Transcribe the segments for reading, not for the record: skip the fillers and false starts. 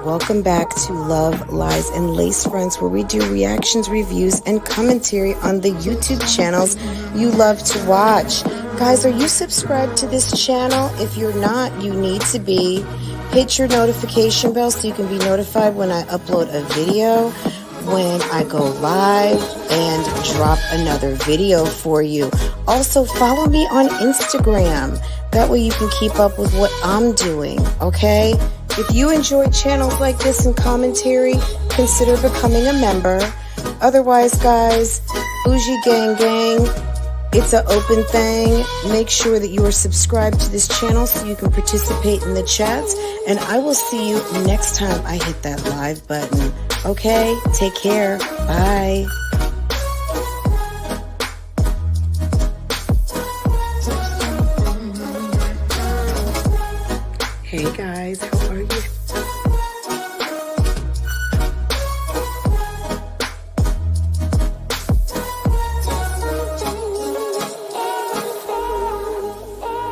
Welcome back to Love, Lies, and Lacefronts, where we do reactions, reviews, and commentary on the YouTube channels you love to watch. Guys, are you subscribed to this channel? If you're not, you need to be. Hit your notification bell so you can be notified when I upload a video, when I go live, and drop another video for you. Also, follow me on Instagram. That way you can keep up with what I'm doing, okay? If you enjoy channels like this and commentary, consider becoming a member. Otherwise, guys, BougieGang Gang, it's an open thing. Make sure that you are subscribed to this channel so you can participate in the chats. And I will see you next time I hit that live button. Okay? Take care. Bye. Hey guys, how are you?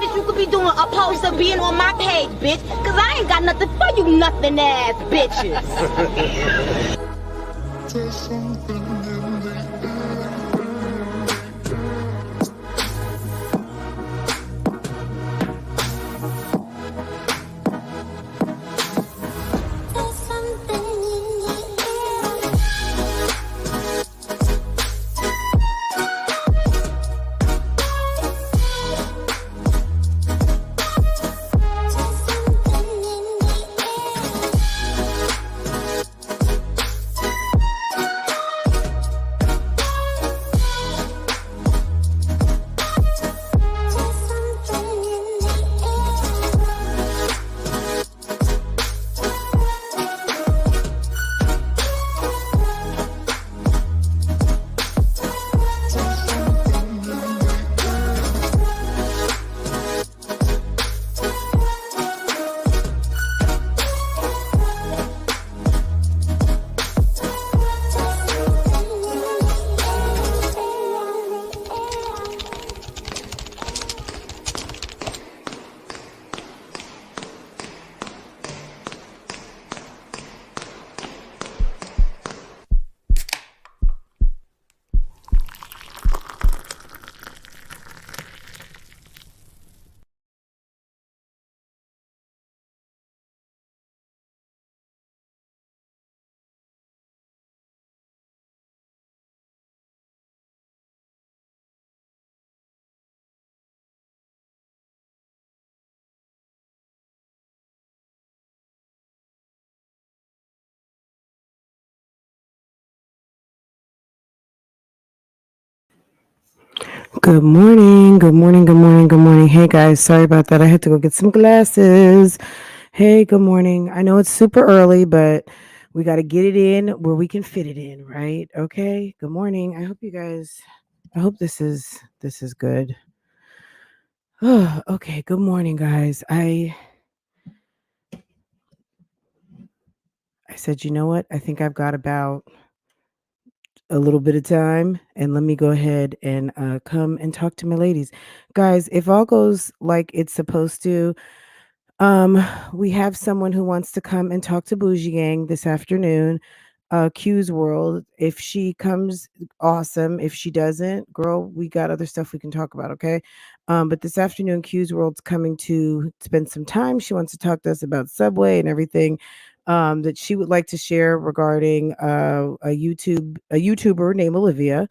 You could be doing opposed to being on my page, bitch. Cause I ain't got nothing for you nothing ass bitches. There's something in the Good morning, good morning, good morning, good morning. Hey guys, sorry about that. I had to go get some glasses. Hey, good morning. I know it's super early, but we got to get it in where we can fit it in, right? Okay. Good morning. I hope this is good. Oh, okay. Good morning, guys. I said, you know what? I think I've got about a little bit of time, and let me go ahead and come and talk to my ladies. Guys, if all goes like it's supposed to, we have someone who wants to come and talk to Bougie Gang this afternoon. Q's World. If she comes, awesome. If she doesn't, girl, we got other stuff we can talk about, okay? But this afternoon, Q's World's coming to spend some time. She wants to talk to us about Subway and everything that she would like to share regarding a YouTuber named Olivia.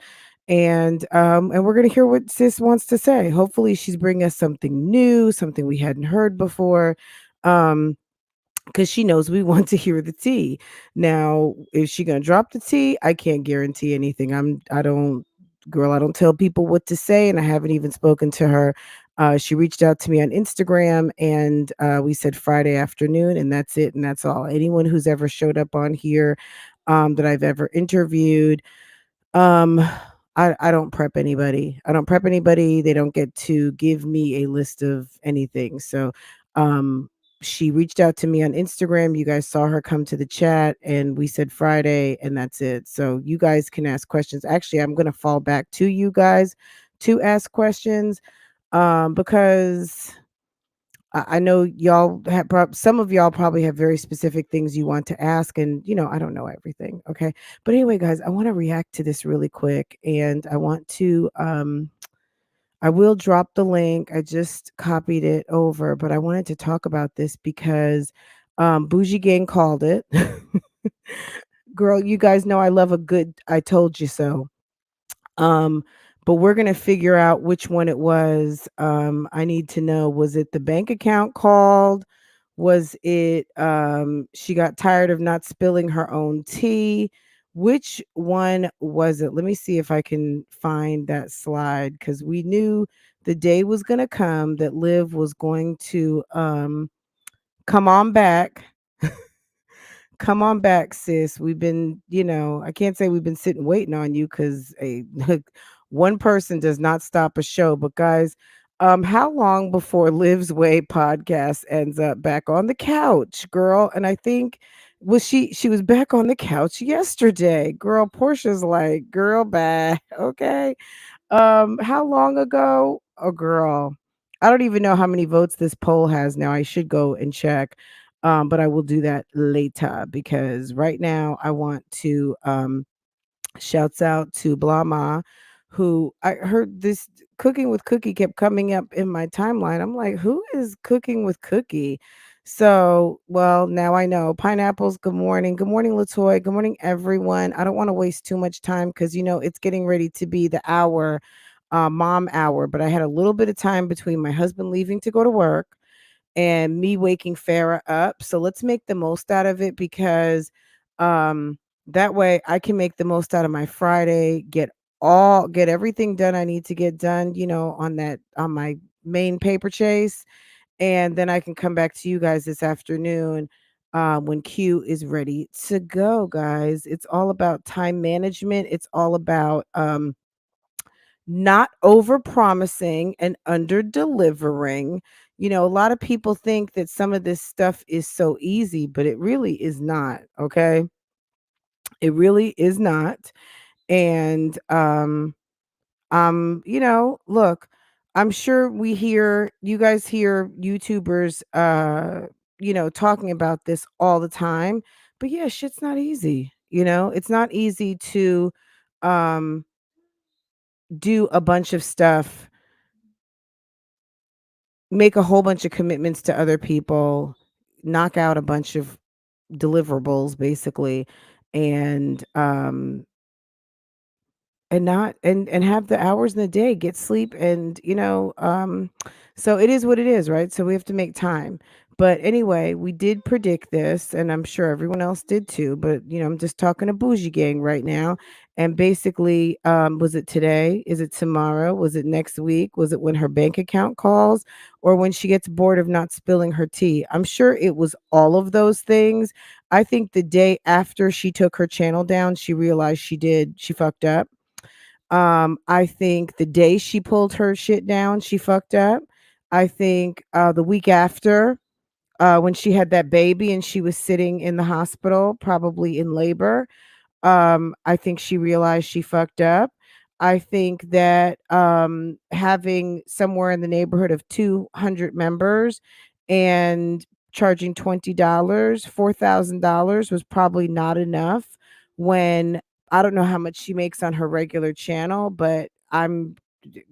And we're gonna hear what sis wants to say. Hopefully she's bringing us something new, something we hadn't heard before. Because she knows we want to hear the tea. Now, is she gonna drop the tea? I can't guarantee anything. I don't girl, I don't tell people what to say, and I haven't even spoken to her. She reached out to me on Instagram, and we said Friday afternoon, and that's it, and that's all. Anyone who's ever showed up on here that I've ever interviewed, um, I don't prep anybody. I don't prep anybody. They don't get to give me a list of anything. So she reached out to me on Instagram. You guys saw her come to the chat, and we said Friday, and that's it. So you guys can ask questions. Actually, I'm gonna fall back to you guys to ask questions because I know y'all have some of y'all probably have very specific things you want to ask, and I don't know everything. Okay, but anyway, guys, I want to react to this really quick, and I want to I will drop the link. I just copied it over, but I wanted to talk about this because Bougie Gang called it. Girl, you guys know I love a good I told you so. Um, but we're gonna figure out which one it was. I need to know, was it the bank account called? Was it she got tired of not spilling her own tea? Which one was it? Let me see if I can find that slide because we knew the day was gonna come that Liv was going to come on back. Come on back, sis. We've been, I can't say we've been sitting waiting on you because a one person does not stop a show. But guys, how long before Liv's Way podcast ends up back on the couch, girl? And I think she was back on the couch yesterday. Girl, Portia's like, girl, bye. Okay. How long ago? Oh, girl. I don't even know how many votes this poll has now. I should go and check. But I will do that later because right now I want to shouts out to Blama, who I heard this cooking with Cookie kept coming up in my timeline. I'm like, who is cooking with Cookie? So, well, now I know. Pineapples, good morning. Good morning, Latoya. Good morning, everyone. I don't want to waste too much time because, it's getting ready to be the hour, mom hour. But I had a little bit of time between my husband leaving to go to work and me waking Farah up. So let's make the most out of it because that way I can make the most out of my Friday, get everything done I need to get done, on my main paper chase. And then I can come back to you guys this afternoon when Q is ready to go, guys. It's all about time management. It's all about not over promising and under delivering. A lot of people think that some of this stuff is so easy, but it really is not. Okay. It really is not. And, look, I'm sure you guys hear YouTubers, talking about this all the time, but yeah, shit's not easy. It's not easy to, um, do a bunch of stuff, make a whole bunch of commitments to other people, knock out a bunch of deliverables basically, and not and have the hours in the day, get sleep, and so it is what it is, right? So we have to make time. But anyway, we did predict this, and I'm sure everyone else did too, but I'm just talking to Bougie Gang right now. And basically, was it today? Is it tomorrow? Was it next week? Was it when her bank account calls, or when she gets bored of not spilling her tea? I'm sure it was all of those things. I think the day after she took her channel down, she realized she fucked up. I think the day she pulled her shit down, she fucked up. I think the week after, when she had that baby and she was sitting in the hospital, probably in labor, I think she realized she fucked up. I think that having somewhere in the neighborhood of 200 members and charging $20, $4,000 was probably not enough when I don't know how much she makes on her regular channel, but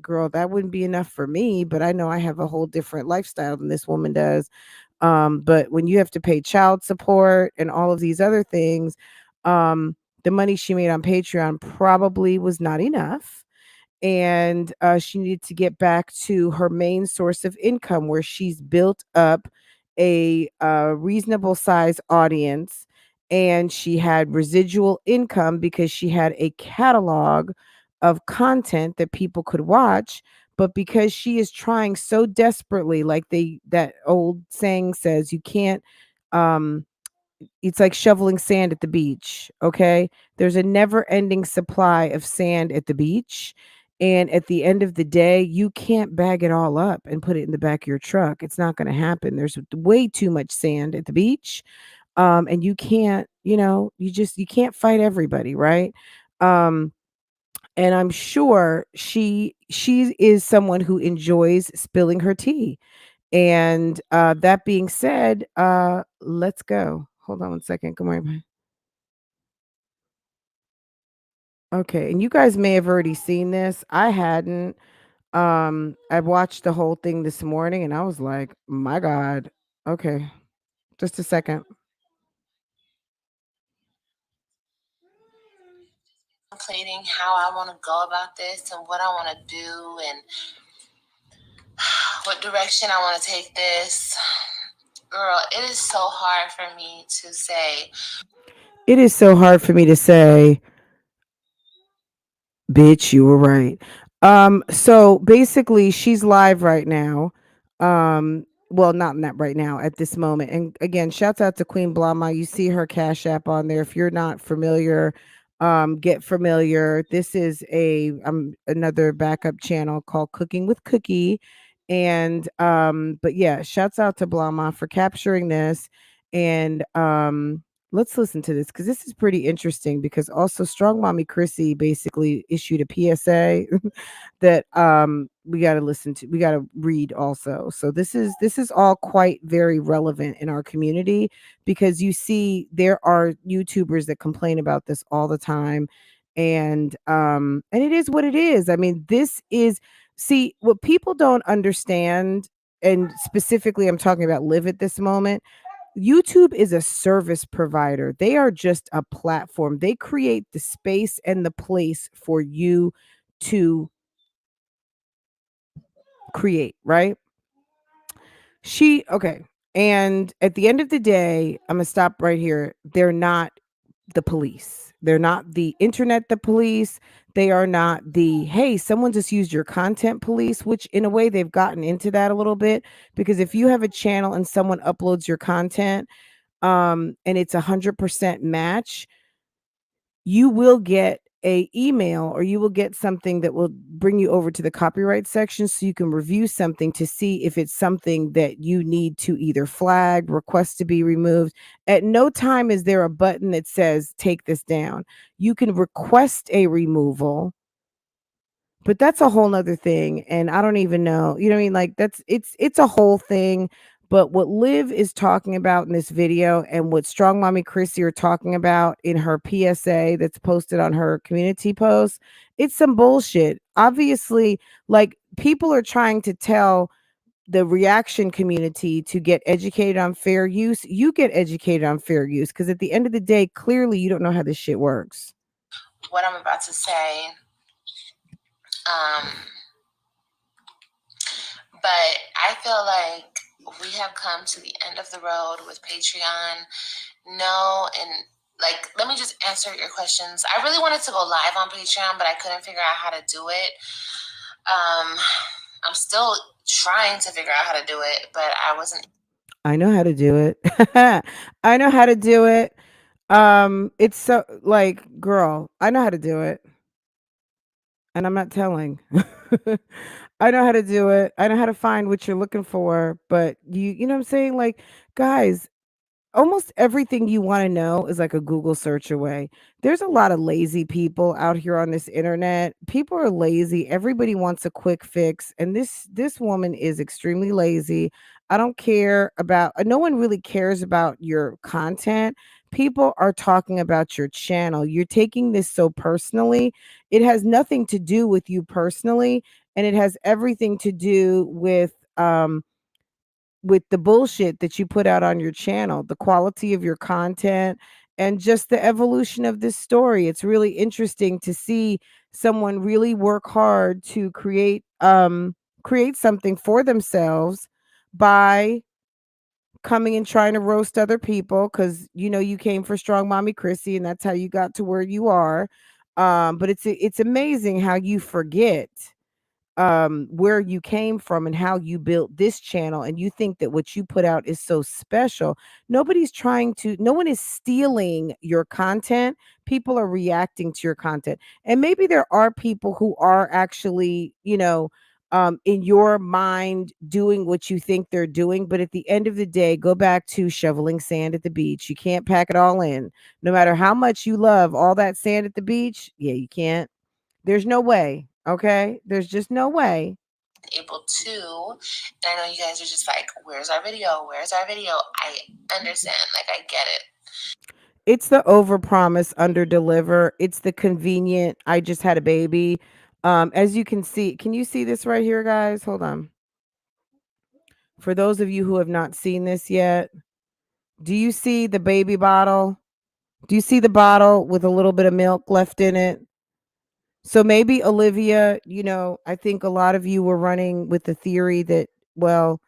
girl, that wouldn't be enough for me. But I know I have a whole different lifestyle than this woman does. But when you have to pay child support and all of these other things, the money she made on Patreon probably was not enough. And she needed to get back to her main source of income where she's built up a reasonable size audience, and she had residual income because she had a catalog of content that people could watch. But because she is trying so desperately, like that old saying says, you can't um it's like shoveling sand at the beach. Okay. There's a never ending supply of sand at the beach. And at the end of the day, you can't bag it all up and put it in the back of your truck. It's not going to happen. There's way too much sand at the beach. And you can't, you can't fight everybody. Right. Um, and I'm sure she is someone who enjoys spilling her tea, And that being said, let's go. Hold on one second. Good morning. Okay, and you guys may have already seen this. I hadn't. I watched the whole thing this morning and I was like, my God. Okay, just a second. Contemplating how I want to go about this and what I want to do and what direction I want to take this. Girl, it is so hard for me to say. It is so hard for me to say, bitch, you were right. So basically she's live right now. Well, not right now at this moment. And again, shouts out to Queen Blama. You see her Cash App on there. If you're not familiar, get familiar. This is a another backup channel called Cooking with Cookie. And but yeah, shouts out to Blama for capturing this. And let's listen to this because this is pretty interesting because also Strong Mommy Chrissy basically issued a PSA that we got to listen to, we got to read also. So this is all quite very relevant in our community because you see there are YouTubers that complain about this all the time, and it is what it is. I mean, this is, see, what people don't understand, and specifically I'm talking about Live at this moment. YouTube is a service provider. They are just a platform. They create the space and the place for you to create, right? Okay. And at the end of the day, I'm going to stop right here. They're not the police. They're not the internet the police. They are not the, hey, someone just used your content police, which in a way they've gotten into that a little bit because if you have a channel and someone uploads your content, and it's 100% match, you will get a email or you will get something that will bring you over to the copyright section so you can review something to see if it's something that you need to either flag, request to be removed. At no time is there a button that says take this down. You can request a removal, but that's a whole nother thing, and I don't even know, you know what I mean? Like, that's, it's a whole thing. But what Liv is talking about in this video and what Strong Mommy Chrissy are talking about in her PSA that's posted on her community post, it's some bullshit. Obviously, like, people are trying to tell the reaction community to get educated on fair use. You get educated on fair use because at the end of the day, clearly you don't know how this shit works. What I'm about to say. But I feel like we have come to the end of the road with Patreon. No, and like, let me just answer your questions. I really wanted to go live on Patreon, but I couldn't figure out how to do it. I'm still trying to figure out how to do it, but I wasn't. I know how to do it. I know how to do it. It's so, like, girl, I know how to do it. And I'm not telling. I know how to do it. I know how to find what you're looking for, but you know what I'm saying? Like, guys, almost everything you want to know is like a Google search away. There's a lot of lazy people out here on this internet. People are lazy. Everybody wants a quick fix, and this woman is extremely lazy. I don't care about, no one really cares about your content. People are talking about your channel. You're taking this so personally. It has nothing to do with you personally, and it has everything to do with the bullshit that you put out on your channel, the quality of your content, and just the evolution of this story. It's really interesting to see someone really work hard to create something for themselves by coming and trying to roast other people because you know you came for Strong Mommy Chrissy and that's how you got to where you are. But it's amazing how you forget where you came from and how you built this channel, and you think that what you put out is so special. No one is stealing your content. People are reacting to your content, and maybe there are people who are actually, in your mind doing what you think they're doing, but at the end of the day, go back to shoveling sand at the beach. You can't pack it all in. No matter how much you love all that sand at the beach, yeah, you can't. There's no way. Okay. There's just no way. able to. And I know you guys are just like, where's our video? Where's our video? I understand. Like, I get it. It's the overpromise, underdeliver. It's the convenient, I just had a baby. As you can see, can you see this right here, guys? Hold on. For those of you who have not seen this yet, do you see the baby bottle? Do you see the bottle with a little bit of milk left in it? So maybe Olivia, I think a lot of you were running with the theory that, well,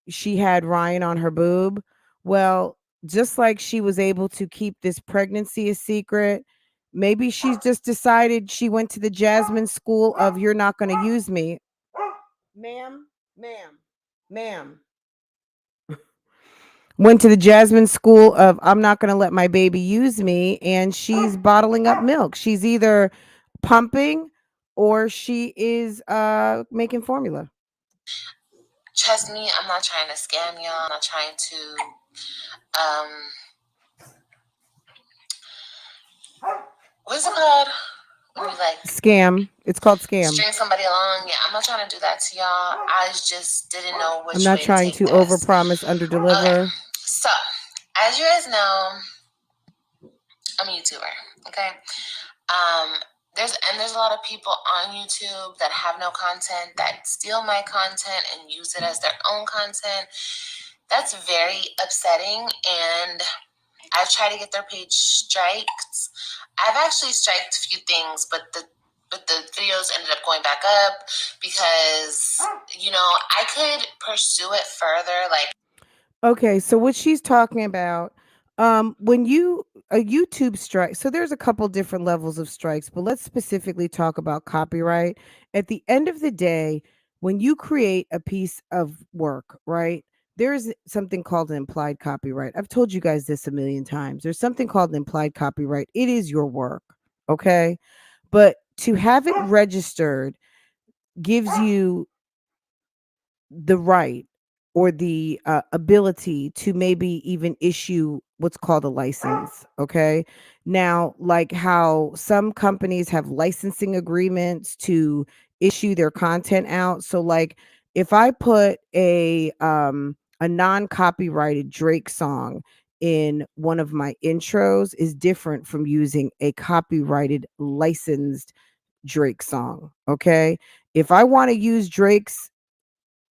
she had Ryan on her boob. Well, just like she was able to keep this pregnancy a secret, maybe she's just decided she went to the Jasmine school of you're not going to use me. Ma'am, ma'am, ma'am. Went to the Jasmine school of I'm not going to let my baby use me, and she's bottling up milk. She's either pumping or she is making formula. Trust me, I'm not trying to scam y'all. I'm not trying to um what's it called? When you like Scam. It's called scam. string somebody along. Yeah, I'm not trying to do that to y'all. I just didn't know which I'm not way trying to to take this. overpromise, underdeliver. Okay. So, as you guys know, I'm a YouTuber. Okay. Um, there's a lot of people on YouTube that have no content, that steal my content and use it as their own content. That's very upsetting, and I've tried to get their page striked. I've actually striked a few things, but the videos ended up going back up because I could pursue it further. Like, Okay, so what she's talking about, when you a YouTube strike, so there's a couple different levels of strikes, but let's specifically talk about copyright. At the end of the day, when you create a piece of work, right? There is something called an implied copyright. I've told you guys this a million times. There's something called an implied copyright. It is your work, okay? But to have it registered gives you the right or the ability to maybe even issue what's called a license. Okay. Now, like how some companies have licensing agreements to issue their content out. So, like, if I put a non-copyrighted Drake song in one of my intros is different from using a copyrighted licensed Drake song. Okay. If I want to use Drake's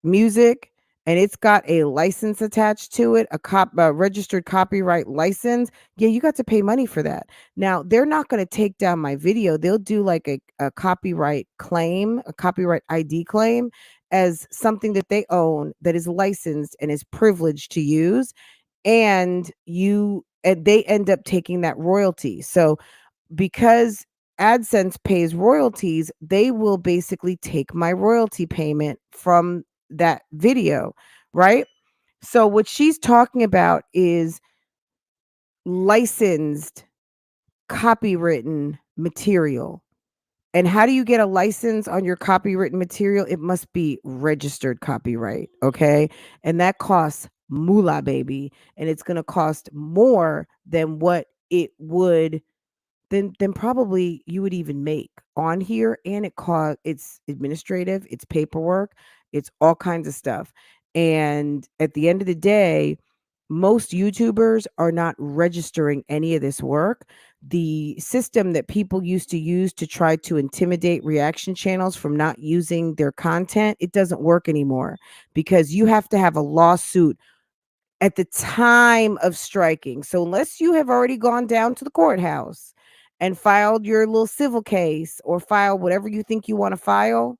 music and it's got a license attached to it, a registered copyright license, yeah, you got to pay money for that. Now, they're not going to take down my video. They'll do like a copyright claim, a copyright ID claim as something that they own that is licensed and is privileged to use. And they end up taking that royalty. So because AdSense pays royalties, they will basically take my royalty payment from that video, right? So what she's talking about is licensed, copywritten material. And how do you get a license on your copywritten material? It must be registered copyright, okay? And that costs moolah, baby. And it's going to cost more than what it would then probably you would even make on here. And it's administrative, it's paperwork, it's all kinds of stuff. And at the end of the day, most YouTubers are not registering any of this work. The system that people used to use to try to intimidate reaction channels from not using their content, it doesn't work anymore because you have to have a lawsuit at the time of striking. So unless you have already gone down to the courthouse and filed your little civil case or file whatever you think you want to file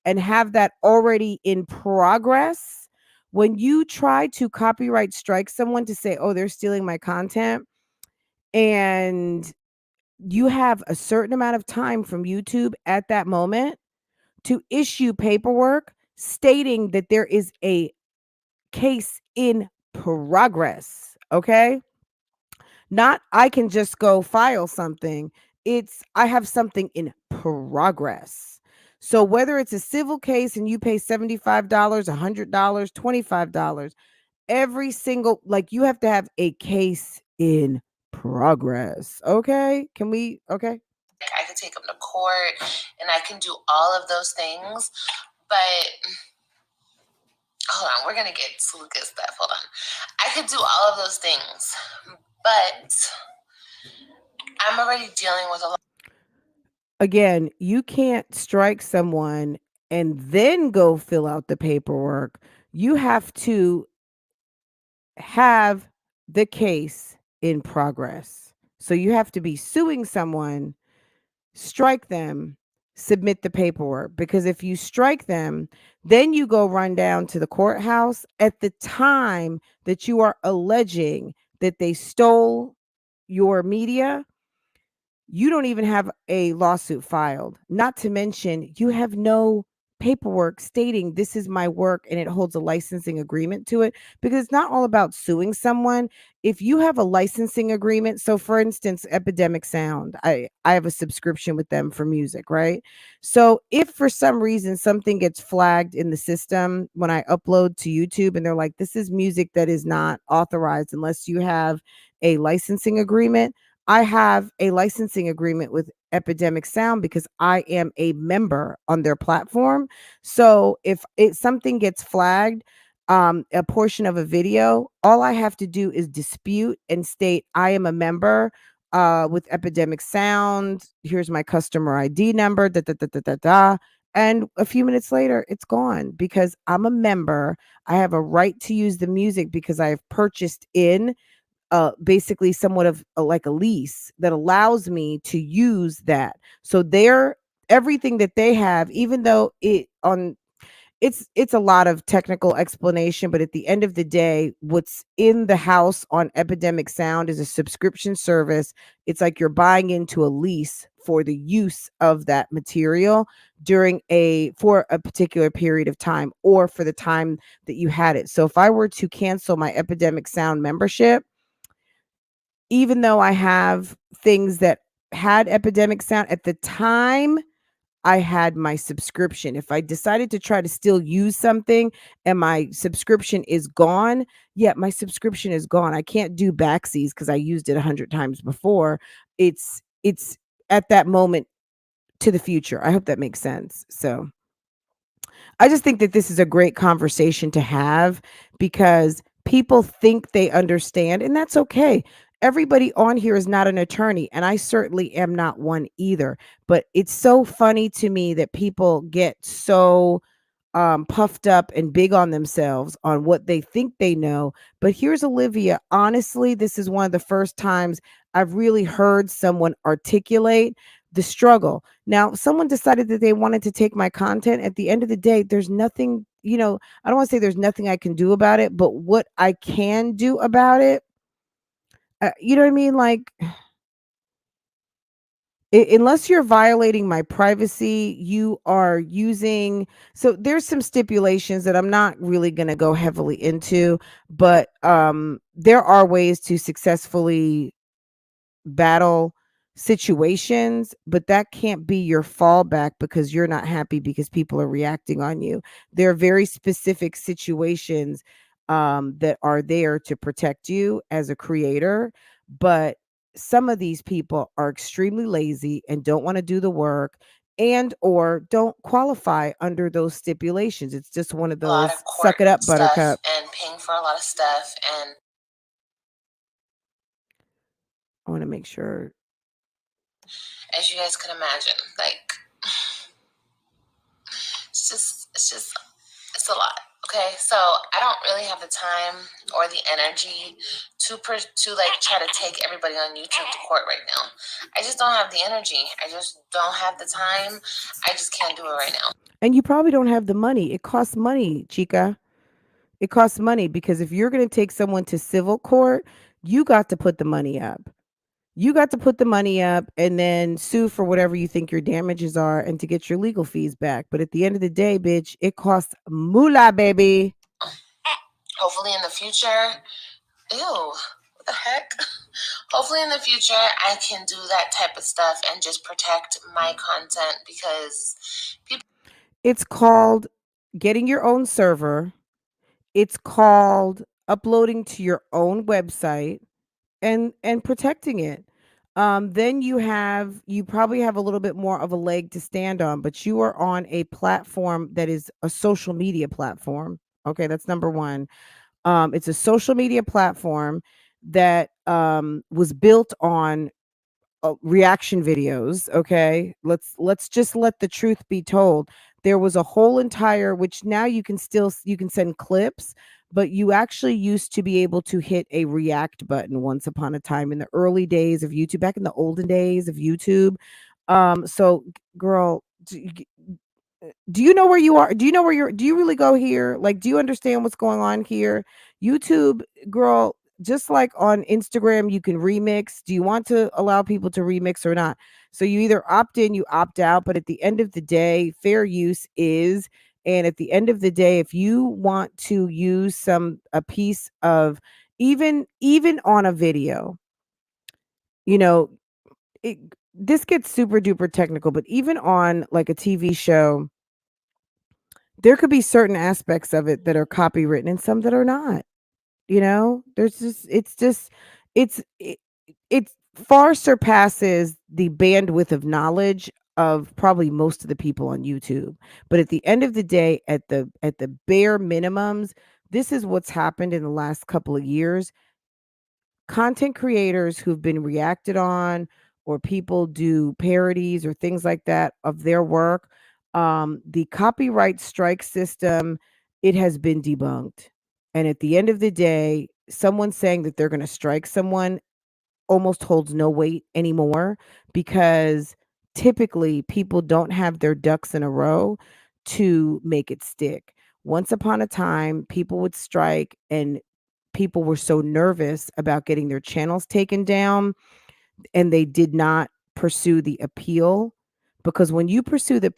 and have that already in progress, when you try to copyright strike someone to say, "Oh, they're stealing my content," and you have a certain amount of time from YouTube at that moment to issue paperwork stating that there is a case in progress, okay? Not I can just go file something. It's I have something in progress. So whether it's a civil case and you pay $75, $100, $25, every single like you have to have a case in progress. Okay? Can we okay? I can take them to court and I can do all of those things. But hold on, we're gonna get to the good stuff. Hold on. I could do all of those things, but I'm already dealing with a lot. Again, you can't strike someone and then go fill out the paperwork. You have to have the case in progress. So you have to be suing someone, strike them, submit the paperwork. Because if you strike them, then you go run down to the courthouse at the time that you are alleging that they stole your media. You don't even have a lawsuit filed. Not to mention, you have no paperwork stating this is my work and it holds a licensing agreement to it, because it's not all about suing someone. If you have a licensing agreement, so for instance, Epidemic Sound, I have a subscription with them for music, right? So if for some reason something gets flagged in the system when I upload to YouTube and they're like, this is music that is not authorized unless you have a licensing agreement, I have a licensing agreement with Epidemic Sound because I am a member on their platform. So if something gets flagged, a portion of a video, all I have to do is dispute and state I am a member with Epidemic Sound. Here's my customer ID number. Da, da, da, da, da, da. And a few minutes later, it's gone because I'm a member. I have a right to use the music because I have purchased in basically somewhat of like a lease that allows me to use that. So they're everything that they have, even though it's a lot of technical explanation, but at the end of the day, what's in the house on Epidemic Sound is a subscription service. It's like you're buying into a lease for the use of that material for a particular period of time or for the time that you had it. So if I were to cancel my Epidemic Sound membership, even though I have things that had Epidemic Sound at the time I had my subscription. If I decided to try to still use something and my subscription is gone, yeah, my subscription is gone. I can't do backsies because I used it 100 times before. It's at that moment to the future. I hope that makes sense. So I just think that this is a great conversation to have because people think they understand, and that's okay. Everybody on here is not an attorney, and I certainly am not one either. But it's so funny to me that people get so puffed up and big on themselves on what they think they know. But here's Olivia. Honestly, this is one of the first times I've really heard someone articulate the struggle. Now, someone decided that they wanted to take my content. At the end of the day, there's nothing, I don't want to say there's nothing I can do about it, but what I can do about it, you know what I mean? Like, unless you're violating my privacy, you are using. So there's some stipulations that I'm not really going to go heavily into, but there are ways to successfully battle situations, but that can't be your fallback because you're not happy because people are reacting on you. There are very specific situations that are there to protect you as a creator, but some of these people are extremely lazy and don't want to do the work and or don't qualify under those stipulations. It's just one of A lot those of suck court it up, stuff buttercup. and paying for a lot of stuff. And I want to make sure. as you guys can imagine, like, it's a lot. Okay, so I don't really have the time or the energy to like try to take everybody on YouTube to court right now. I just don't have the energy. I just don't have the time. I just can't do it right now. And you probably don't have the money. It costs money, chica. It costs money because if you're going to take someone to civil court, you got to put the money up. You got to put the money up and then sue for whatever you think your damages are and to get your legal fees back. But at the end of the day, bitch, it costs moolah, baby. Hopefully in the future, ew, what the heck? Hopefully in the future, I can do that type of stuff and just protect my content because people. It's called getting your own server. It's called uploading to your own website and protecting it. Then you probably have a little bit more of a leg to stand on, but you are on a platform that is a social media platform. Okay, that's number one. It's a social media platform that was built on reaction videos. Okay, let's just let the truth be told. There was a whole entire, which now you can still you can send clips, but you actually used to be able to hit a react button once upon a time in the early days of YouTube, back in the olden days of YouTube. So girl, do you know where you are? Do you know where you're? Do you really go here? Like, do you understand what's going on here? YouTube, girl, just like on Instagram, you can remix. Do you want to allow people to remix or not? So you either opt in, you opt out. But at the end of the day, fair use is. And at the end of the day, if you want to use a piece of, even on a video, you know, it, this gets super duper technical, but even on like a TV show, there could be certain aspects of it that are copywritten and some that are not. There's just it's it far surpasses the bandwidth of knowledge of probably most of the people on YouTube. But at the end of the day, at the bare minimums, this is what's happened in the last couple of years. Content creators who've been reacted on, or people do parodies or things like that of their work, the copyright strike system, it has been debunked. And at the end of the day, someone saying that they're going to strike someone almost holds no weight anymore, because typically people don't have their ducks in a row to make it stick. Once upon a time, people would strike, and people were so nervous about getting their channels taken down, and they did not pursue the appeal. Because when you pursue the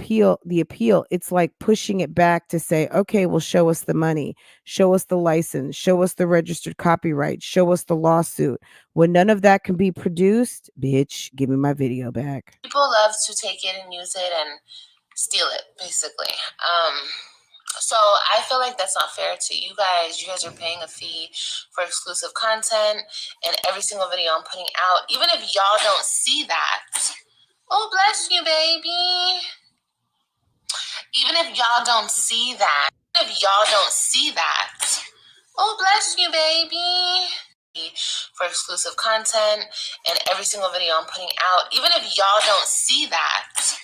appeal, it's like pushing it back to say, okay, well, show us the money, show us the license, show us the registered copyright, show us the lawsuit. When none of that can be produced, bitch, give me my video back. People love to take it and use it and steal it, basically. So I feel like that's not fair to you guys. You guys are paying a fee for exclusive content, and every single video I'm putting out, even if y'all don't see that, oh bless you, baby. Even if y'all don't see that, oh bless you, baby. For exclusive content, and every single video I'm putting out, even if y'all don't see that,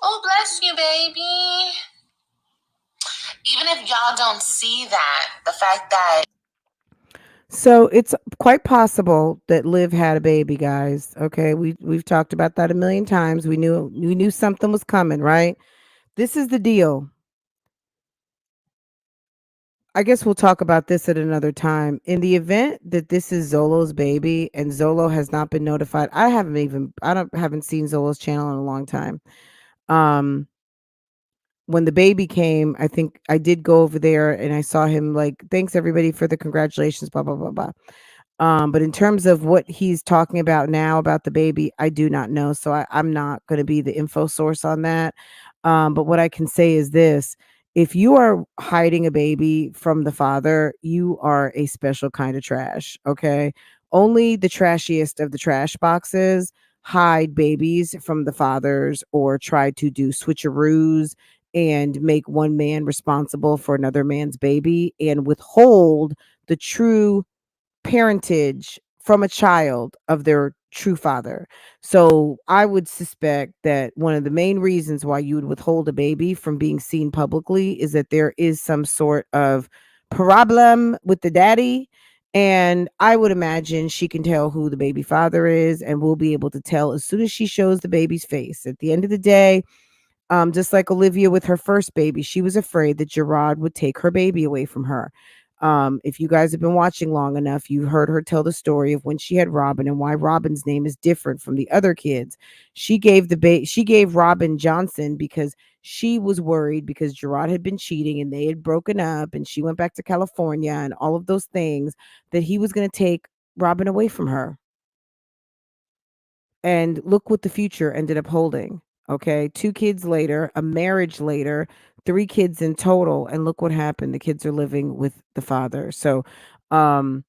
oh bless you, baby. Even if y'all don't see that, the fact that So it's quite possible that Liv had a baby, guys. Okay, we've talked about that a million times. We knew something was coming, right? This is the deal. I guess we'll talk about this at another time. In the event that this is Zolo's baby and Zolo has not been notified, I haven't seen Zolo's channel in a long time. Um when the baby came, I think I did go over there and I saw him like, thanks everybody for the congratulations, blah blah blah blah. But in terms of what he's talking about now about the baby, I do not know. So I'm not going to be the info source on that. But what I can say is this: if you are hiding a baby from the father, you are a special kind of trash. Okay. Only the trashiest of the trash boxes hide babies from the fathers, or try to do switcheroos and make one man responsible for another man's baby and withhold the true parentage from a child of their true father. So I would suspect that one of the main reasons why you would withhold a baby from being seen publicly is that there is some sort of problem with the daddy. And I would imagine she can tell who the baby father is, and will be able to tell as soon as she shows the baby's face. At the end of the day, just like Olivia with her first baby, she was afraid that Gerard would take her baby away from her. If you guys have been watching long enough, you heard her tell the story of when she had Robin and why Robin's name is different from the other kids. She gave Robin Johnson because she was worried because Gerard had been cheating and they had broken up, and she went back to California and all of those things, that he was going to take Robin away from her. And look what the future ended up holding. Okay. 2 kids later, a marriage later, 3 kids in total. And look what happened. The kids are living with the father. So, um,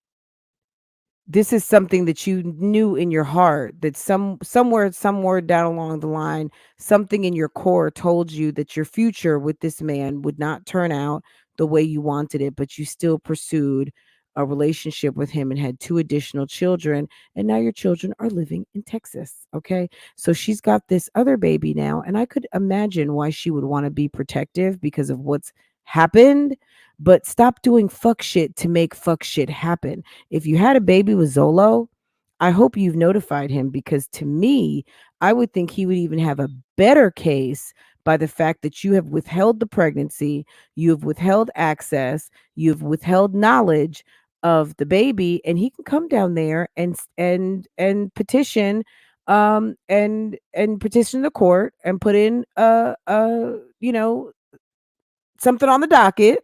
this is something that you knew in your heart, that somewhere down along the line, something in your core told you that your future with this man would not turn out the way you wanted it, but you still pursued a relationship with him and had two additional children, and now your children are living in Texas. Okay, so she's got this other baby now, and I could imagine why she would want to be protective because of what's happened. But stop doing fuck shit to make fuck shit happen. If you had a baby with Zolo, I hope you've notified him, because to me, I would think he would even have a better case by the fact that you have withheld the pregnancy, you have withheld access, you've withheld knowledge of the baby, and he can come down there and petition, and petition the court and put in something on the docket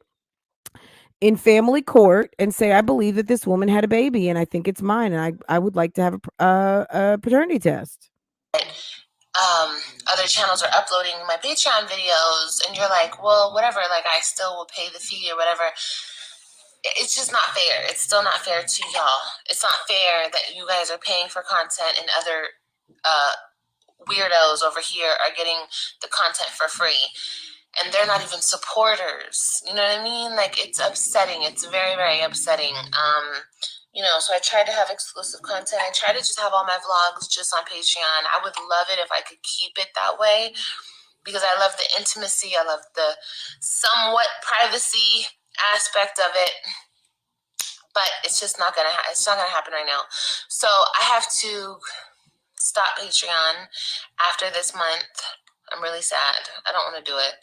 in family court and say, I believe that this woman had a baby and I think it's mine, and I would like to have a paternity test. Other channels are uploading my Patreon videos, and you're like, well, whatever, like I still will pay the fee or whatever. It's just not fair. It's still not fair to y'all. It's not fair that you guys are paying for content and other weirdos over here are getting the content for free, and they're not even supporters. You know what I mean? Like, it's upsetting. It's very, very upsetting. So I try to have exclusive content. I try to just have all my vlogs just on Patreon. I would love it if I could keep it that way, because I love the intimacy. I love the somewhat privacy aspect of it. But it's just not gonna. It's not gonna happen right now. So I have to stop Patreon after this month. I'm really sad. I don't want to do it.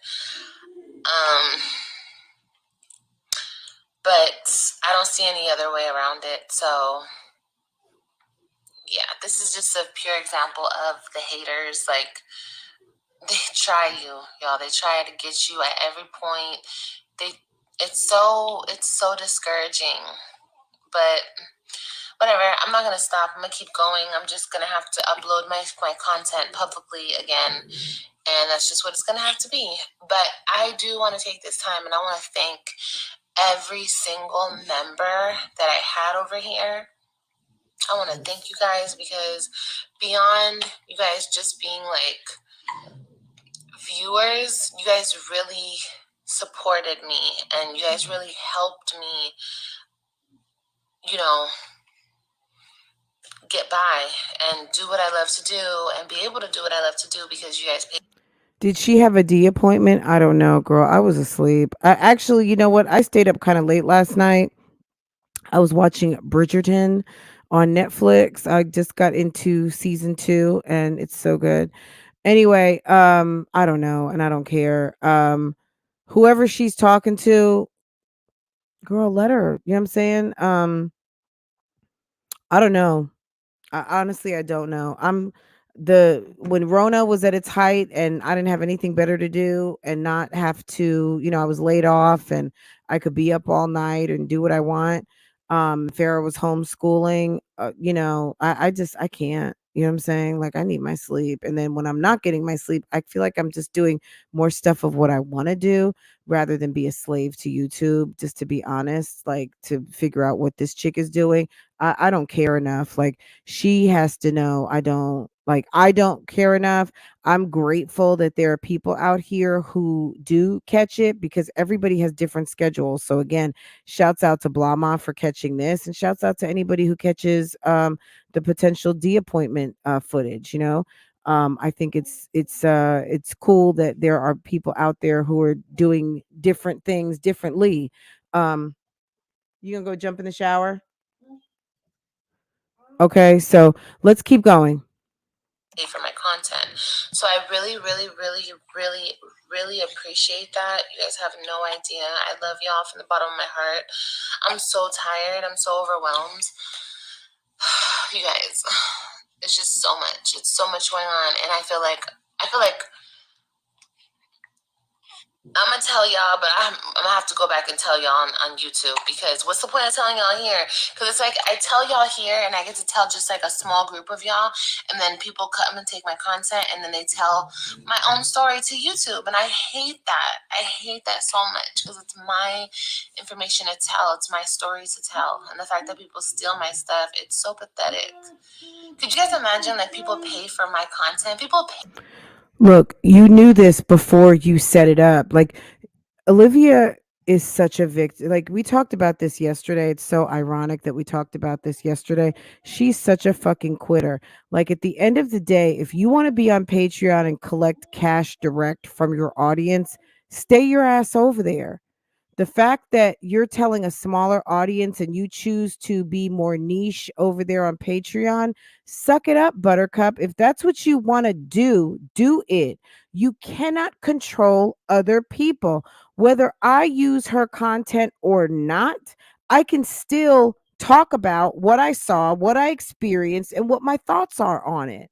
But I don't see any other way around it. So yeah, this is just a pure example of the haters. Like, they try you, y'all. They try to get you at every point. It's so discouraging. But whatever, I'm not gonna stop. I'm gonna keep going. I'm just gonna have to upload my content publicly again, and that's just what it's gonna have to be. But I do want to take this time, and I want to thank every single member that I had over here. I want to thank you guys, because beyond you guys just being like viewers, you guys really supported me, and you guys really helped me, get by and do what I love to do and be able to do what I love to do, because you guys paid. Did she have a D appointment? I don't know, girl. I was asleep. I actually, you know what? I stayed up kind of late last night. I was watching Bridgerton on Netflix. I just got into season 2 and it's so good. Anyway, I don't know and I don't care. Whoever she's talking to, girl, let her. You know what I'm saying? I don't know. Honestly, I don't know. When Rona was at its height and I didn't have anything better to do and not have to, I was laid off and I could be up all night and do what I want. Farrah was homeschooling. I can't. You know what I'm saying? Like, I need my sleep. And then when I'm not getting my sleep, I feel like I'm just doing more stuff of what I want to do rather than be a slave to YouTube, just to be honest, like to figure out what this chick is doing. I don't care enough. Like, she has to know I don't care enough. I'm grateful that there are people out here who do catch it, because everybody has different schedules. So again, shouts out to Blama for catching this, and shouts out to anybody who catches the potential D appointment footage, I think it's cool that there are people out there who are doing different things differently. You gonna go jump in the shower? Okay, so let's keep going. For my content. So I really, really, really, really, really appreciate that. You guys have no idea. I love y'all from the bottom of my heart. I'm so tired. I'm so overwhelmed. You guys, it's just so much. It's so much going on, and I feel like I'm gonna tell y'all, but I'm gonna have to go back and tell y'all on YouTube, because what's the point of telling y'all here? Because it's like I tell y'all here and I get to tell just like a small group of y'all, and then people come and take my content and then they tell my own story to YouTube, and I hate that. I hate that so much, because it's my information to tell, it's my story to tell, and the fact that people steal my stuff, it's so pathetic. Could you guys imagine that people pay for my content? People pay. Look, you knew this before you set it up. Like Olivia is such a victim. Like we talked about this yesterday. It's so ironic that we talked about this yesterday. She's such a fucking quitter. Like at the end of the day, if you want to be on Patreon and collect cash direct from your audience, stay your ass over there. The fact that you're telling a smaller audience and you choose to be more niche over there on Patreon, suck it up, Buttercup. If that's what you want to do, do it. You cannot control other people. Whether I use her content or not, I can still talk about what I saw, what I experienced, and what my thoughts are on it.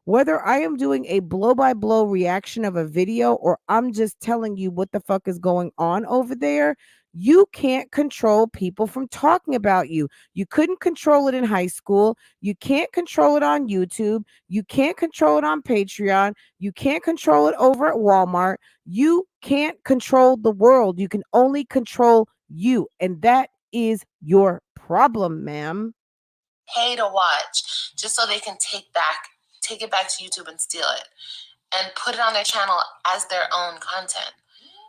Whether I am doing a blow by blow reaction of a video or I'm just telling you what the fuck is going on over there, you can't control people from talking about you. You couldn't control it in high school. You can't control it on YouTube. You can't control it on Patreon. You can't control it over at Walmart. You can't control the world. You can only control you. And that is your problem, ma'am. Pay to watch just so they can take it back to YouTube and steal it and put it on their channel as their own content.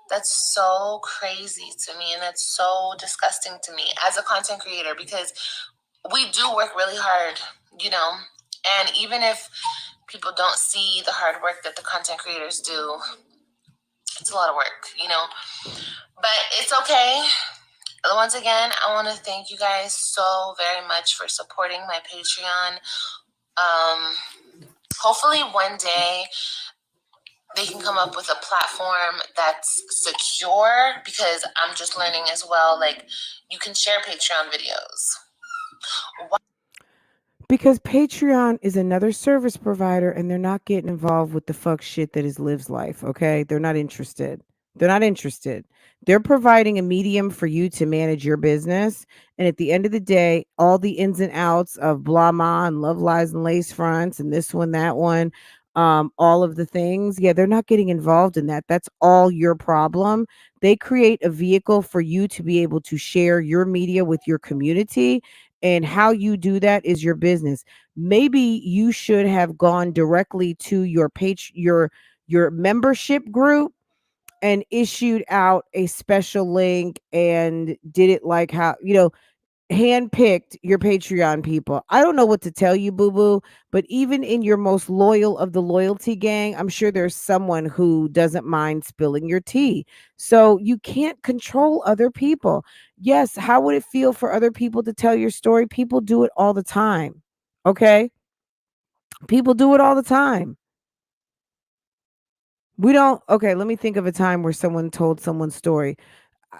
That's so crazy to me, and that's so disgusting to me as a content creator, because we do work really hard, you know, and even if people don't see the hard work that the content creators do, it's a lot of work, you know, but it's okay. Once again, I want to thank you guys so very much for supporting my Patreon. Hopefully one day they can come up with a platform that's secure, because I'm just learning as well, like you can share Patreon videos. Because Patreon is another service provider and they're not getting involved with the fuck shit that is Liv's life, okay? They're not interested. They're not interested. They're providing a medium for you to manage your business. And at the end of the day, all the ins and outs of blah ma and love lies and lace fronts and this one, that one, all of the things, yeah, they're not getting involved in that. That's all your problem. They create a vehicle for you to be able to share your media with your community, and how you do that is your business. Maybe you should have gone directly to your page, your membership group, and issued out a special link and did it like how, handpicked your Patreon people. I don't know what to tell you, boo boo, but even in your most loyal of the loyalty gang, I'm sure there's someone who doesn't mind spilling your tea. So you can't control other people. Yes, how would it feel for other people to tell your story? People do it all the time. Okay? People do it all the time. We don't, okay, let me think of a time where someone told someone's story.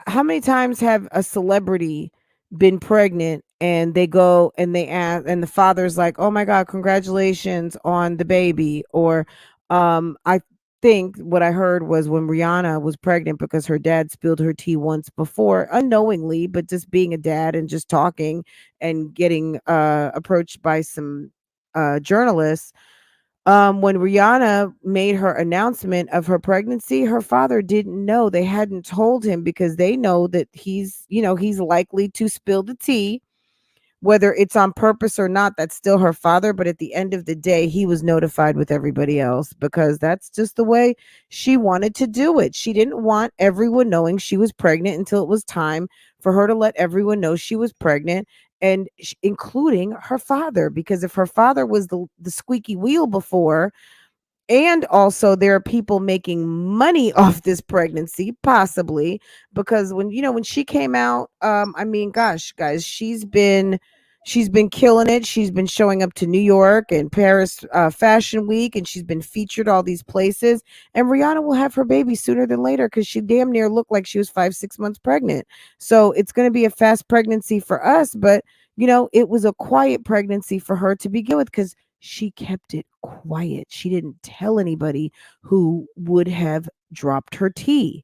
How many times have a celebrity been pregnant and they go and they ask and the father's like, "Oh my god, congratulations on the baby," or I think what I heard was when Rihanna was pregnant because her dad spilled her tea once before unknowingly, but just being a dad and just talking and getting approached by some journalists, when Rihanna made her announcement of her pregnancy, her father didn't know. They hadn't told him because they know that he's likely to spill the tea, whether it's on purpose or not. That's still her father. But at the end of the day, he was notified with everybody else because that's just the way she wanted to do it. She didn't want everyone knowing she was pregnant until it was time for her to let everyone know she was pregnant, and including her father, because if her father was the squeaky wheel before, and also there are people making money off this pregnancy, possibly, because when she came out, I mean, gosh, guys, she's been killing it. She's been showing up to New York and Paris Fashion Week, and she's been featured all these places. And Rihanna will have her baby sooner than later because she damn near looked like she was 5 6 months pregnant. So it's going to be a fast pregnancy for us, but it was a quiet pregnancy for her to begin with because she kept it quiet. She didn't tell anybody who would have dropped her tea.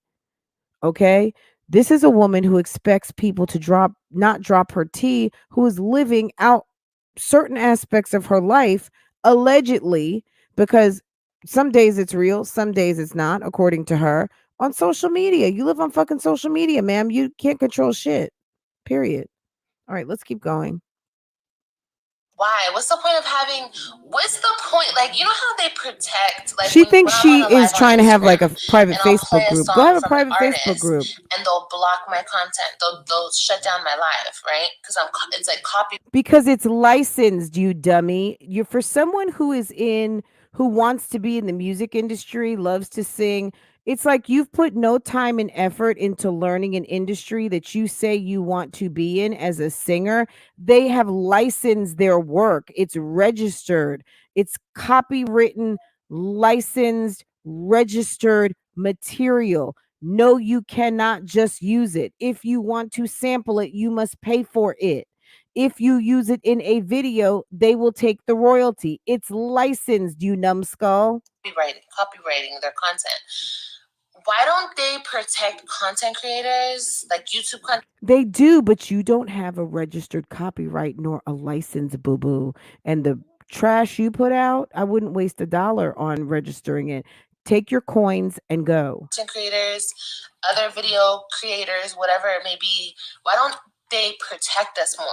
Okay. This is a woman who expects people to not drop her tea, who is living out certain aspects of her life, allegedly, because some days it's real, some days it's not, according to her, on social media. You live on fucking social media, ma'am. You can't control shit. Period. All right, let's keep going. Why? What's the point of having? What's the point? Like, you know how they protect, like She when thinks I'm on she a is live on trying to have like Instagram a private and I'll play Facebook a group. Go song have a from an private Facebook artist group. and they'll block my content. They'll shut down my live, right? Because it's like copy. Because it's licensed, you dummy. You're for someone who wants to be in the music industry, loves to sing. It's like you've put no time and effort into learning an industry that you say you want to be in as a singer. They have licensed their work. It's registered. It's copywritten, licensed, registered material. No, you cannot just use it. If you want to sample it, you must pay for it. If you use it in a video, they will take the royalty. It's licensed, you numbskull. Copywriting their content. Why don't they protect content creators like YouTube content? They do, but you don't have a registered copyright nor a license, boo boo. And the trash you put out, I wouldn't waste $1 on registering it. Take your coins and go. Creators, other video creators, whatever it may be. Why don't they protect us more?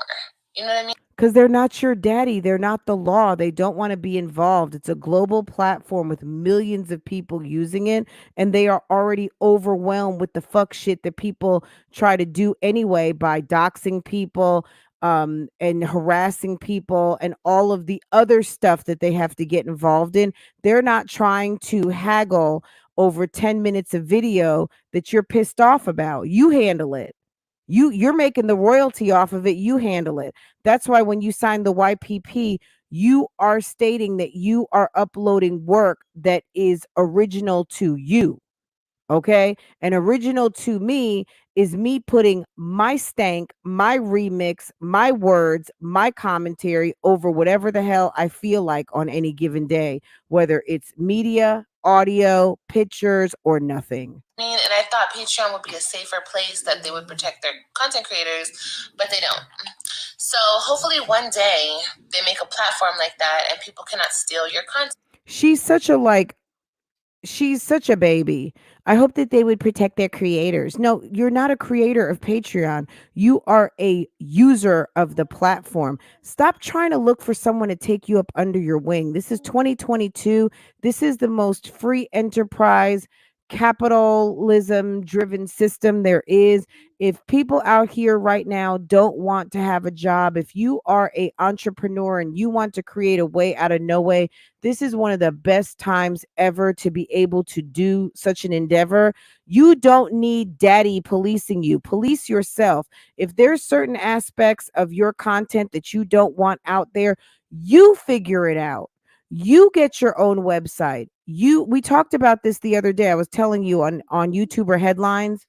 You know what I mean? Because they're not your daddy. They're not the law. They don't want to be involved. It's a global platform with millions of people using it, and they are already overwhelmed with the fuck shit that people try to do anyway by doxing people and harassing people and all of the other stuff that they have to get involved in. They're not trying to haggle over 10 minutes of video that you're pissed off about. You handle it. You're making the royalty off of it. You handle it. That's why when you sign the YPP, you are stating that you are uploading work that is original to you. Okay. And original to me is me putting my stank, my remix, my words, my commentary over whatever the hell I feel like on any given day, whether it's media, audio, pictures, or nothing. And I thought Patreon would be a safer place that they would protect their content creators, but they don't. So hopefully one day they make a platform like that and people cannot steal your content. She's such a she's such a baby. I hope that they would protect their creators. No, you're not a creator of Patreon. You are a user of the platform. Stop trying to look for someone to take you up under your wing. This is 2022. This is the most free enterprise, capitalism driven system there is. If people out here right now don't want to have a job, if you are a entrepreneur and you want to create a way out of no way, this is one of the best times ever to be able to do such an endeavor. You don't need daddy policing you. Police yourself. If there's certain aspects of your content that you don't want out there, you figure it out. You get your own website. We talked about this the other day. I was telling you on YouTuber headlines.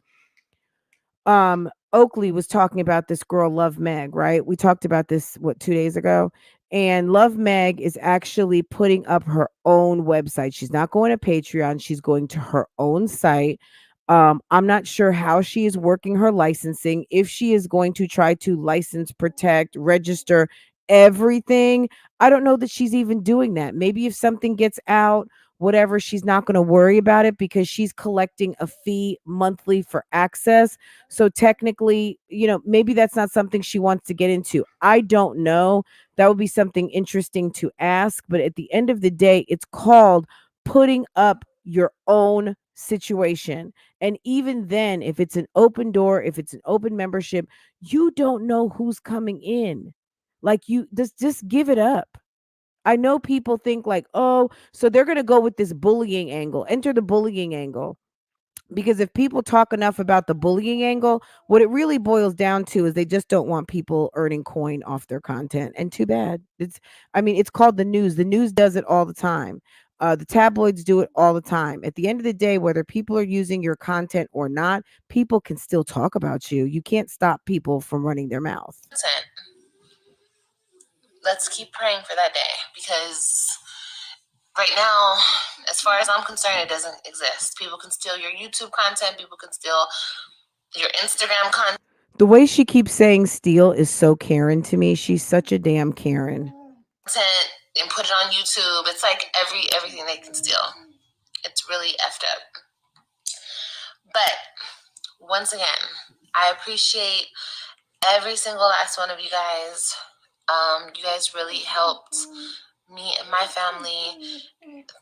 Oakley was talking about this girl Love Meg, right? We talked about this 2 days ago. And Love Meg is actually putting up her own website. She's not going to Patreon, she's going to her own site. I'm not sure how she is working her licensing, if she is going to try to license, protect, register everything. I don't know that she's even doing that. Maybe if something gets out, whatever, she's not going to worry about it because she's collecting a fee monthly for access. So technically, maybe that's not something she wants to get into. I don't know. That would be something interesting to ask. But at the end of the day, it's called putting up your own situation. And even then, if it's an open door, if it's an open membership, you don't know who's coming in. Like, you just give it up. I know people think like, oh, so they're going to go with this bullying angle. Enter the bullying angle. Because if people talk enough about the bullying angle, what it really boils down to is they just don't want people earning coin off their content. And too bad. It's called the news. The news does it all the time. The tabloids do it all the time. At the end of the day, whether people are using your content or not, people can still talk about you. You can't stop people from running their mouth. Let's keep praying for that day because right now, as far as I'm concerned, it doesn't exist. People can steal your YouTube content. People can steal your Instagram content The way she keeps saying steal is so Karen to me. She's such a damn Karen. and put it on YouTube. It's like everything they can steal. It's really effed up. But once again, I appreciate every single last one of you guys. You guys really helped me and my family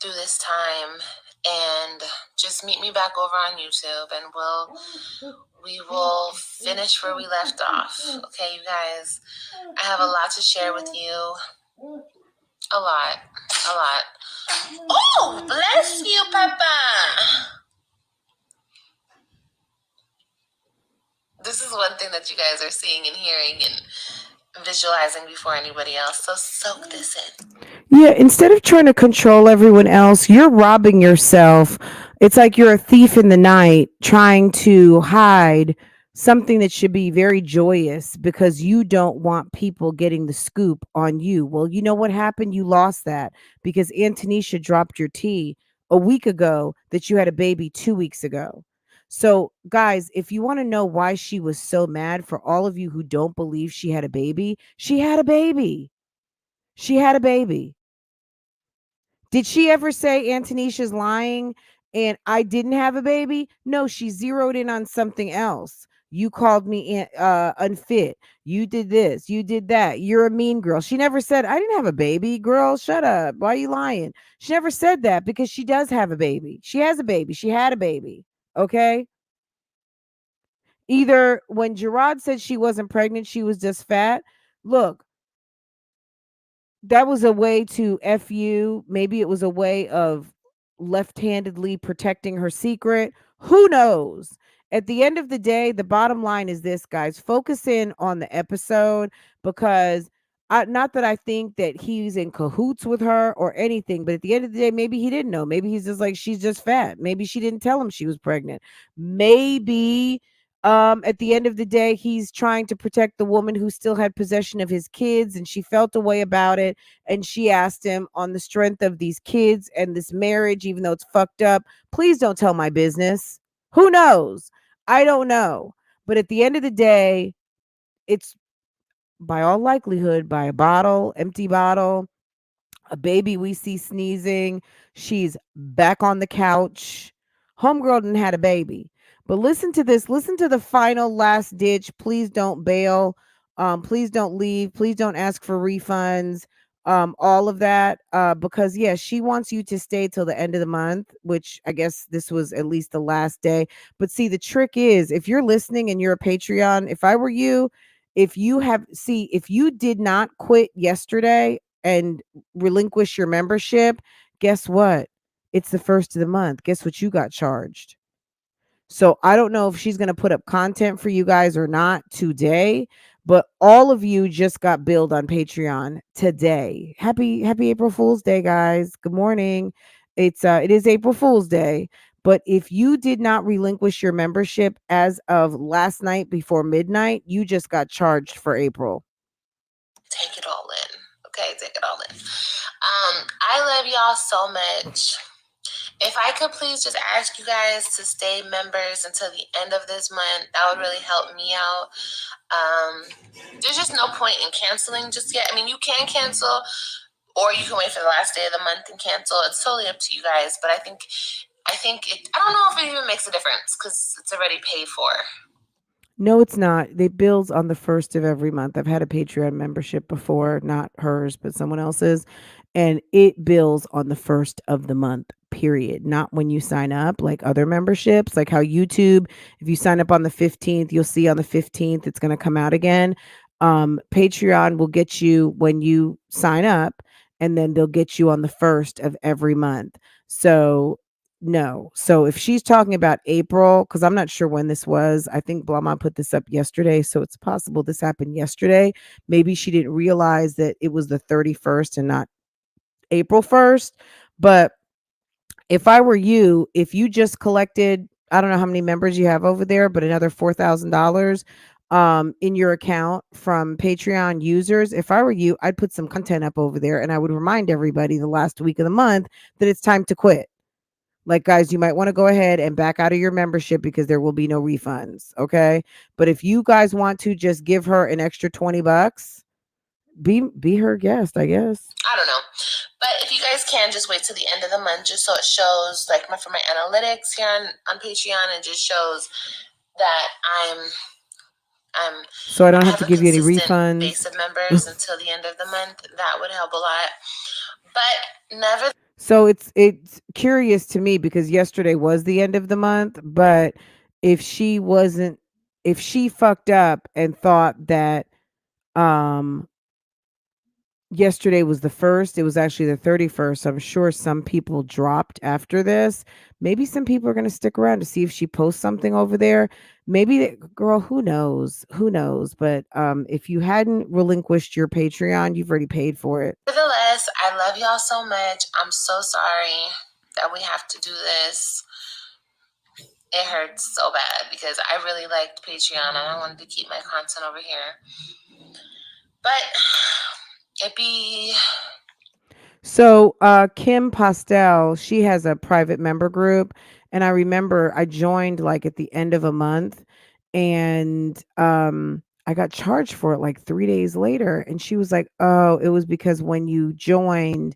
through this time. And just meet me back over on YouTube, and we will finish where we left off. Okay, you guys. I have a lot to share with you. A lot. A lot. Oh, bless you, Papa. This is one thing that you guys are seeing and hearing and visualizing before anybody else. So soak this in. Yeah, instead of trying to control everyone else, you're robbing yourself. It's like you're a thief in the night trying to hide something that should be very joyous because you don't want people getting the scoop on you. Well, you know what happened? You lost that because Antonisha dropped your tea a week ago that you had a baby 2 weeks ago. So, guys, if you want to know why she was so mad, for all of you who don't believe she had a baby, she had a baby. She had a baby. Did she ever say Antonisha's lying and I didn't have a baby? No, she zeroed in on something else. You called me unfit. You did this. You did that. You're a mean girl. She never said, I didn't have a baby. Girl, shut up. Why are you lying? She never said that because she does have a baby. She has a baby. She had a baby. Okay. Either when Gerard said she wasn't pregnant, she was just fat. Look, that was a way to F you. Maybe it was a way of left-handedly protecting her secret. Who knows? At the end of the day, the bottom line is this, guys. Focus in on the episode because not that I think that he's in cahoots with her or anything, but at the end of the day, maybe he didn't know. Maybe he's just like, she's just fat. Maybe she didn't tell him she was pregnant. Maybe at the end of the day, he's trying to protect the woman who still had possession of his kids and she felt a way about it. And she asked him, on the strength of these kids and this marriage, even though it's fucked up, please don't tell my business. Who knows? I don't know. But at the end of the day, it's by all likelihood by a bottle, empty bottle, a baby we see sneezing. She's back on the couch. Homegirl didn't had a baby. But listen to this. Listen to the final last ditch. Please don't bail. Please don't leave. Please don't ask for refunds. All of that. Because yeah, she wants you to stay till the end of the month, which I guess this was at least the last day. But see, the trick is if you're listening and you're a Patreon, if I were you, if you did not quit yesterday and relinquish your membership, guess what? It's the first of the month. Guess what you got charged? So I don't know if she's going to put up content for you guys or not today, but all of you just got billed on Patreon today. Happy April Fool's Day, guys. Good morning. It is April Fool's Day, but if you did not relinquish your membership as of last night before midnight, you just got charged for April. Take it all in. Okay, take it all in. I love y'all so much. If I could please just ask you guys to stay members until the end of this month, that would really help me out. There's just no point in canceling just yet. I mean, you can cancel, or you can wait for the last day of the month and cancel. It's totally up to you guys. But I think it. I don't know if it even makes a difference because it's already paid for. No, it's not. They bills on the first of every month. I've had a Patreon membership before, not hers, but someone else's, and it bills on the first of the month, period. Not when you sign up, like other memberships, like how YouTube, if you sign up on the 15th, you'll see on the 15th it's going to come out again. Patreon will get you when you sign up, and then they'll get you on the first of every month. So no. So if she's talking about April, because I'm not sure when this was, I think Blama put this up yesterday. So it's possible this happened yesterday. Maybe she didn't realize that it was the 31st and not April 1st. But if I were you, if you just collected, I don't know how many members you have over there, but another $4,000, in your account from Patreon users, if I were you, I'd put some content up over there and I would remind everybody the last week of the month that it's time to quit. Like, guys, you might want to go ahead and back out of your membership because there will be no refunds. Okay. But if you guys want to just give her an extra $20, be her guest, I guess. I don't know. But if you guys can, just wait till the end of the month just so it shows, like, for my analytics here on Patreon, it just shows that So I don't I have have to a give you any consistent base refunds. of members until the end of the month. That would help a lot. But never. So it's curious to me because yesterday was the end of the month, but if she wasn't if she fucked up and thought that um yesterday was the first, it was actually the 31st. I'm sure some people dropped after this. Maybe some people are going to stick around to see if she posts something over there. Maybe girl, who knows? Who knows? But if you hadn't relinquished your Patreon, you've already paid for it. Nevertheless, I love y'all so much. I'm so sorry that we have to do this. It hurts so bad because I really liked Patreon and I wanted to keep my content over here. But it be. So Kim Postel, she has a private member group, and I remember I joined like at the end of a month, and I got charged for it like 3 days later, and she was like, "Oh, it was because when you joined,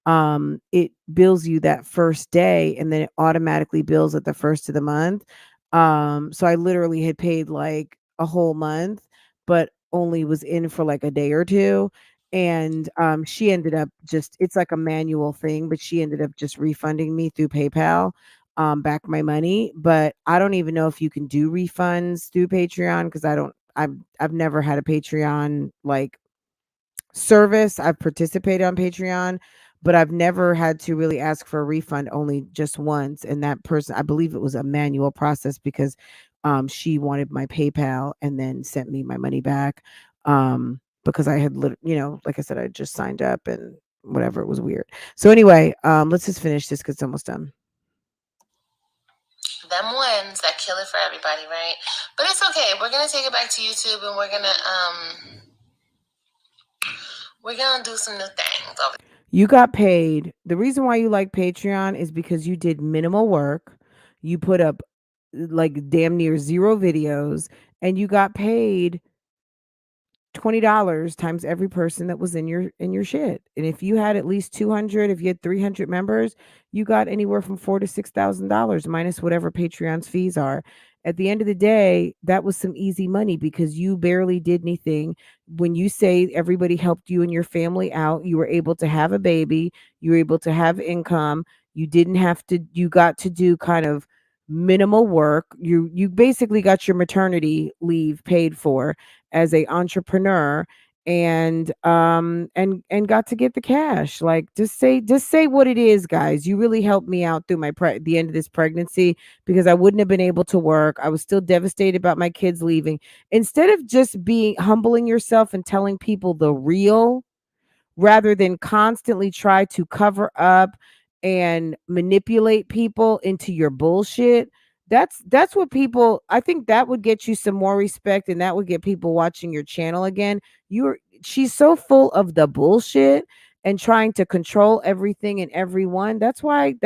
it bills you that first day, and then it automatically bills at the first of the month." So I literally had paid like a whole month, but only was in for like a day or two, and she ended up just, it's like a manual thing, but she ended up just refunding me through PayPal, back my money. But I don't even know if you can do refunds through Patreon because I've never had a Patreon like service. I've participated on Patreon, but I've never had to really ask for a refund, only just once. And that person, I believe it was a manual process because she wanted my PayPal and then sent me my money back. Because I had, like I said, I just signed up and whatever, it was weird. So anyway, let's just finish this because it's almost done. Them ones that kill it for everybody, right? But it's okay. We're gonna take it back to YouTube and we're gonna do some new things over. You got paid. The reason why you like Patreon is because you did minimal work. You put up like damn near zero videos and you got paid $20 times every person that was in your shit. And if you had at least 200, if you had 300 members, you got anywhere from $4,000 to $6,000 minus whatever Patreon's fees are. At the end of the day, that was some easy money because you barely did anything. When you say everybody helped you and your family out, you were able to have a baby, you were able to have income. You didn't have to, you got to do kind of minimal work. You basically got your maternity leave paid for as a entrepreneur, and got to get the cash. Like, just say what it is, guys. You really helped me out through the end of this pregnancy because I wouldn't have been able to work. I was still devastated about my kids leaving. Instead of just being humbling yourself and telling people the real, rather than constantly try to cover up and manipulate people into your bullshit. That's what people, I think that would get you some more respect and that would get people watching your channel again. She's so full of the bullshit and trying to control everything and everyone. That's why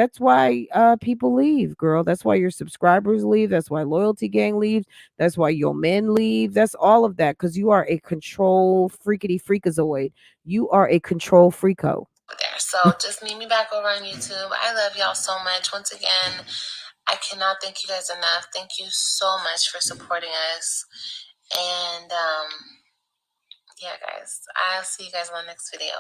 people leave, girl. That's why your subscribers leave. That's why Loyalty Gang leaves. That's why your men leave. That's all of that because you are a control freakity freakazoid. You are a control freako. There. So just meet me back over on YouTube. I love y'all so much. Once again, I cannot thank you guys enough. Thank you so much for supporting us. And yeah, guys, I'll see you guys on the next video.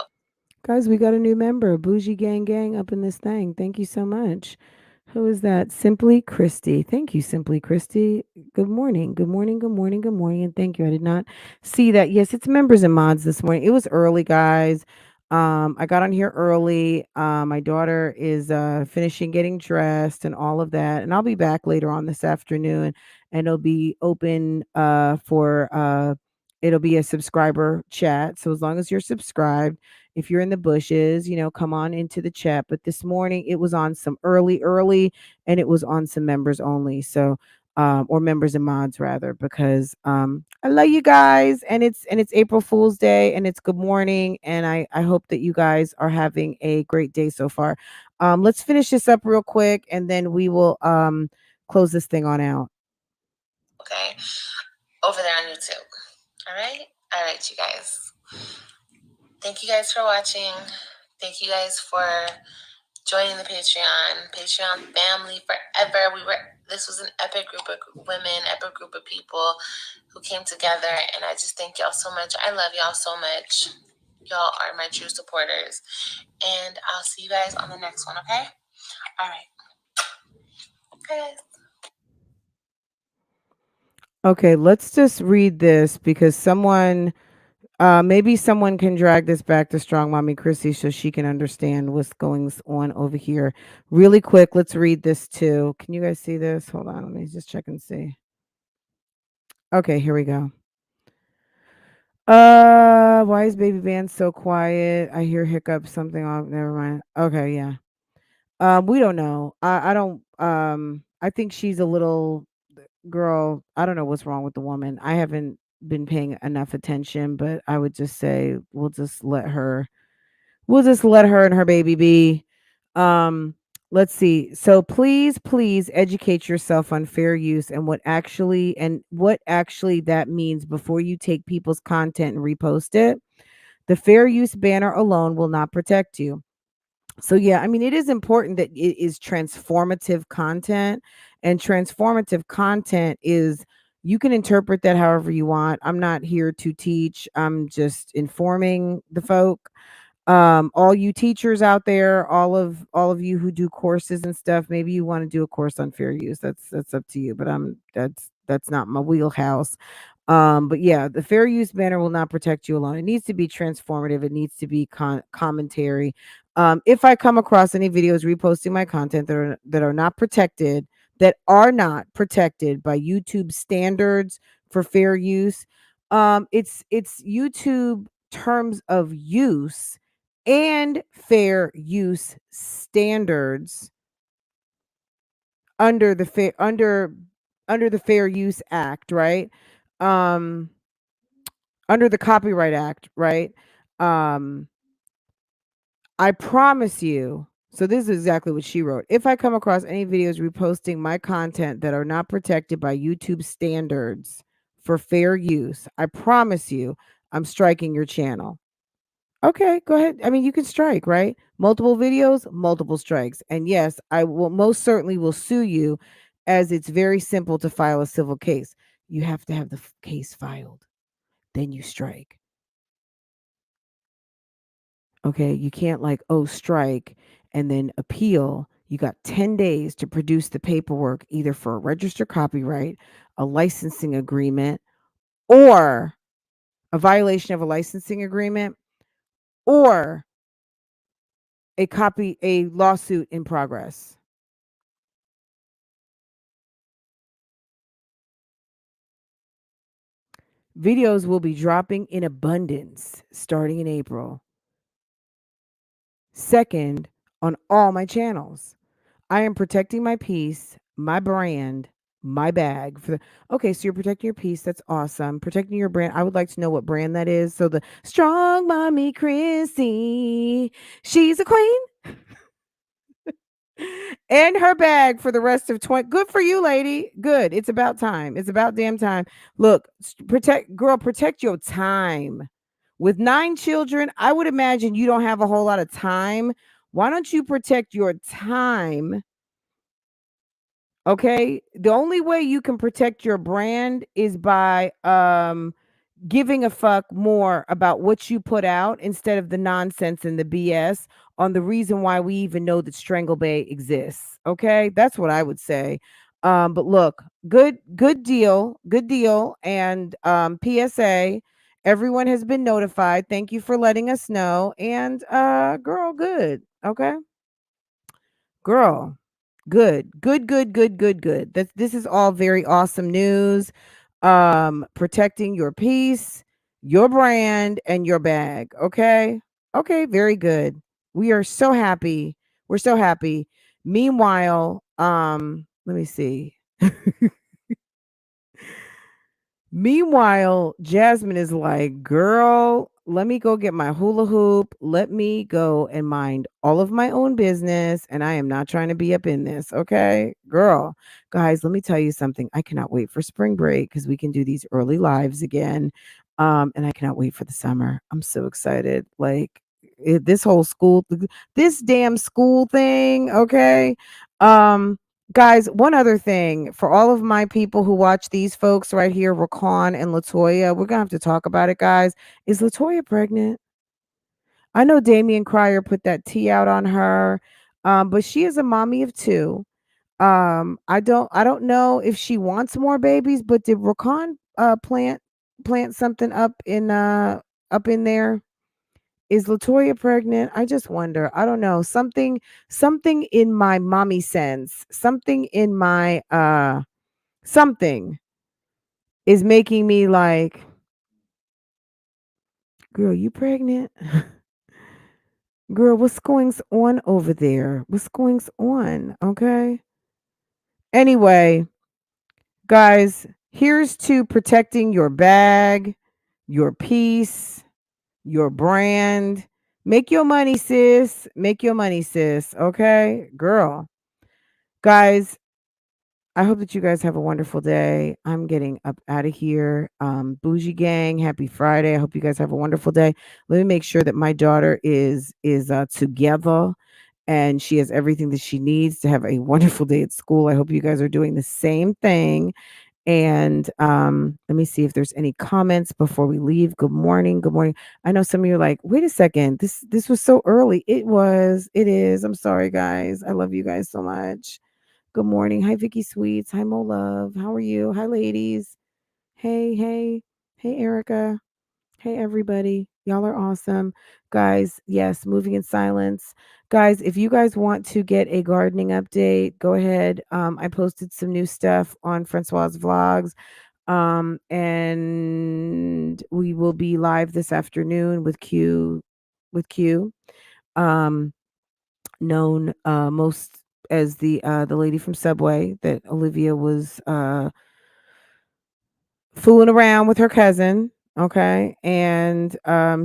Guys, we got a new member, Bougie Gang Gang, up in this thing. Thank you so much. Who is that? Simply Christy. Thank you, Simply Christy. Good morning. Good morning. Good morning. Good morning. And thank you. I did not see that. Yes, it's members and mods this morning. It was early, guys. I got on here early. My daughter is finishing getting dressed and all of that. And I'll be back later on this afternoon and it'll be open for it'll be a subscriber chat. So as long as you're subscribed, if you're in the bushes, come on into the chat. But this morning it was on some early, and it was on some members only. So or members and mods rather, because I love you guys, and it's April Fool's Day, and it's good morning, and I hope that you guys are having a great day so far. Let's finish this up real quick, and then we will close this thing on out. Okay, over there on YouTube. All right, you guys. Thank you guys for watching. Thank you guys for joining the Patreon family forever. This was an epic group of women, epic group of people who came together, and I just thank y'all so much. I love y'all so much. Y'all are my true supporters, and I'll see you guys on the next one. Okay? All right. Okay. Okay, let's just read this because maybe someone can drag this back to Strong Mommy Chrissy so she can understand what's going on over here. Really quick, let's read this too. Can you guys see this? Hold on, let me just check and see. Okay, here we go. Why is Baby Band so quiet? I hear hiccups, something off. Never mind. Okay, yeah. We don't know. I don't I think she's a little girl. I don't know what's wrong with the woman. I haven't been paying enough attention, but I would just say we'll just let her and her baby be. Um, let's see. So please educate yourself on fair use and what actually that means before you take people's content and repost it. The fair use banner alone will not protect you. So yeah, I mean it is important that it is transformative content, and transformative content is, you can interpret that however you want. I'm not here to teach. I'm just informing the folk. All you teachers out there, all of you who do courses and stuff, maybe you want to do a course on fair use. That's up to you, but that's not my wheelhouse. But yeah, the fair use banner will not protect you alone. It needs to be transformative. It needs to be commentary. If I come across any videos reposting my content that are not protected by YouTube standards for fair use, it's YouTube terms of use and fair use standards under the Fair Use Act, right? Um Under the Copyright Act, right? Um I promise you. So this is exactly what she wrote. If I come across any videos reposting my content that are not protected by YouTube standards for fair use, I promise you I'm striking your channel. Okay, go ahead. I mean, you can strike, right? Multiple videos, multiple strikes. And yes, I will most certainly will sue you, as it's very simple to file a civil case. You have to have the case filed. Then you strike. Okay, you can't like, oh, strike and then appeal. You got 10 days to produce the paperwork either for a registered copyright, a licensing agreement, or a violation of a licensing agreement, or a lawsuit in progress. Videos will be dropping in abundance starting in April 2nd on all my channels. I am protecting my piece, my brand, my bag okay, so you're protecting your piece. That's awesome. Protecting your brand. I would like to know what brand that is. So the Strong Mommy Chrissy, she's a queen. And her bag for the rest of 20. Good for you, lady. Good. It's about time. It's about damn time. Look, protect your time. With 9 children, I would imagine you don't have a whole lot of time. Why don't you protect your time? Okay? The only way you can protect your brand is by giving a fuck more about what you put out instead of the nonsense and the BS on the reason why we even know that Strangle Bay exists. Okay, that's what I would say. But look, good deal, and PSA. Everyone has been notified. Thank you for letting us know. And girl, good. Okay, girl, good. This is all very awesome news. Protecting your piece, your brand, and your bag. Okay, very good. We are so happy. We're so happy. Meanwhile, let me see. Meanwhile, Jasmine is like, girl, let me go get my hula hoop. Let me go and mind all of my own business. And I am not trying to be up in this. Okay. Girl, guys, let me tell you something. I cannot wait for spring break because we can do these early lives again. And I cannot wait for the summer. I'm so excited. Like, this whole school, this damn school thing. Okay. Um, Guys, one other thing for all of my people who watch these folks right here, Raquan and Latoya, we're gonna have to talk about it, guys. Is Latoya pregnant? I know Damian Cryer put that tea out on her, but she is a mommy of two. I don't know if she wants more babies, but did Raquan plant something up in there? Is Latoya pregnant? I just wonder. I don't know. Something in my mommy sense, something in my something is making me like, girl, you pregnant? Girl, what's going on over there? What's going on? Okay. Anyway, guys, here's to protecting your bag, your peace, your brand. Make your money, sis. Make your money, sis. Okay, girl. Guys, I hope that you guys have a wonderful day. I'm getting up out of here. Bougie Gang, happy Friday. I hope you guys have a wonderful day. Let me make sure that my daughter is together and she has everything that she needs to have a wonderful day at school. I hope you guys are doing the same thing. And let me see if there's any comments before we leave. Good morning. Good morning. I know some of you are like, wait a second. This was so early. It was. It is. I'm sorry, guys. I love you guys so much. Good morning. Hi, Vicky Sweets. Hi, Mo Love. How are you? Hi, ladies. Hey, hey. Hey, Erica. Hey, everybody. Y'all are awesome. Guys, yes, moving in silence. Guys, if you guys want to get a gardening update, go ahead. I posted some new stuff on Francoise Vlogs. And we will be live this afternoon with Q. Um, known most as the lady from Subway that Olivia was fooling around with her cousin. Okay. And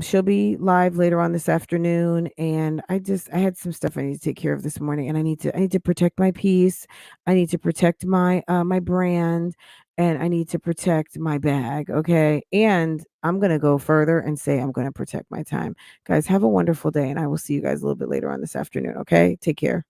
she'll be live later on this afternoon. And I had some stuff I need to take care of this morning. And I need to protect my peace. I need to protect my brand. And I need to protect my bag. Okay. And I'm gonna go further and say I'm gonna protect my time. Guys, have a wonderful day. And I will see you guys a little bit later on this afternoon. Okay. Take care.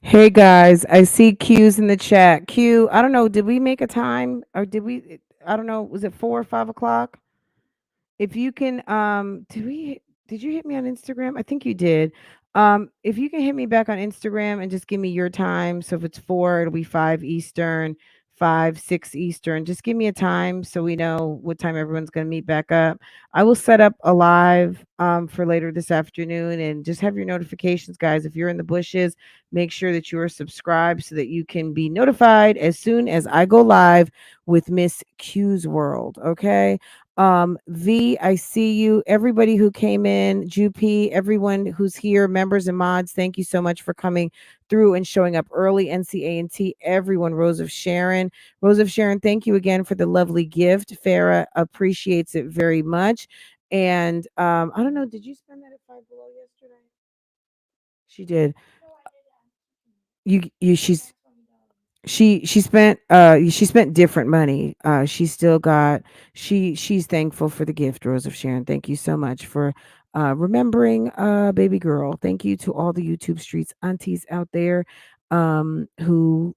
Hey guys, I see Q's in the chat. Q, I don't know, did we make a time or did we? I don't know, was it 4 or 5 o'clock? If you can, did you hit me on Instagram? I think you did. If you can hit me back on Instagram and just give me your time. So if it's 4, it'll be 5 Eastern, 5, 6 Eastern. Just give me a time so we know what time everyone's gonna meet back up. I will set up a live for later this afternoon and just have your notifications, guys. If you're in the bushes, make sure that you are subscribed so that you can be notified as soon as I go live with Miss Q's World. Okay. V, I see you. Everybody who came in, Jup, everyone who's here, members and mods, thank you so much for coming through and showing up early. NCA&T, everyone, Rose of Sharon. Rose of Sharon, thank you again for the lovely gift. Farah appreciates it very much. And I don't know, did you spend that at Five Below yesterday? She did. You she spent different money. She still got she's thankful for the gift, Rose of Sharon. Thank you so much for remembering baby girl. Thank you to all the YouTube streets aunties out there who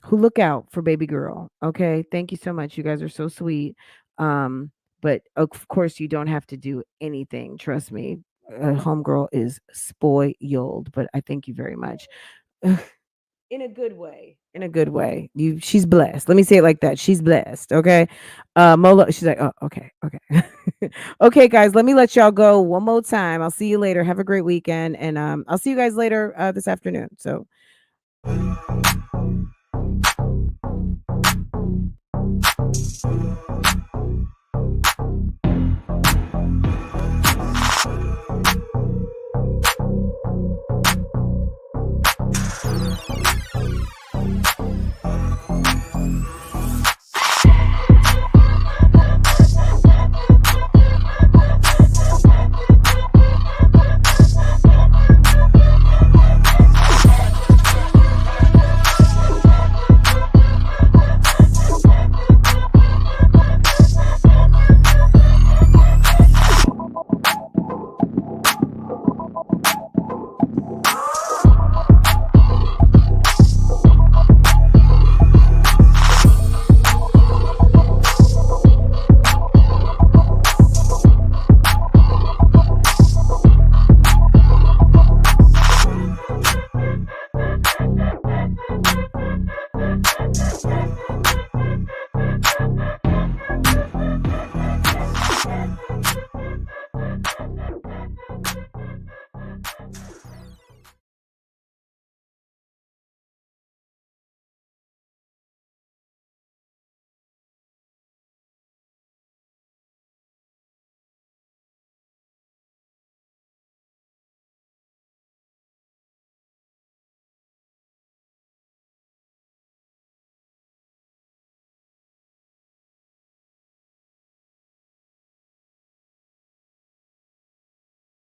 look out for baby girl. Okay. Thank you so much. You guys are so sweet. Um, but of course you don't have to do anything. Trust me. Homegirl is spoiled, but I thank you very much. In a good way. In a good way. She's blessed. Let me say it like that. She's blessed. Okay. Mola, she's like, oh, okay, okay. Okay, guys, let me let y'all go one more time. I'll see you later. Have a great weekend. And I'll see you guys later this afternoon. So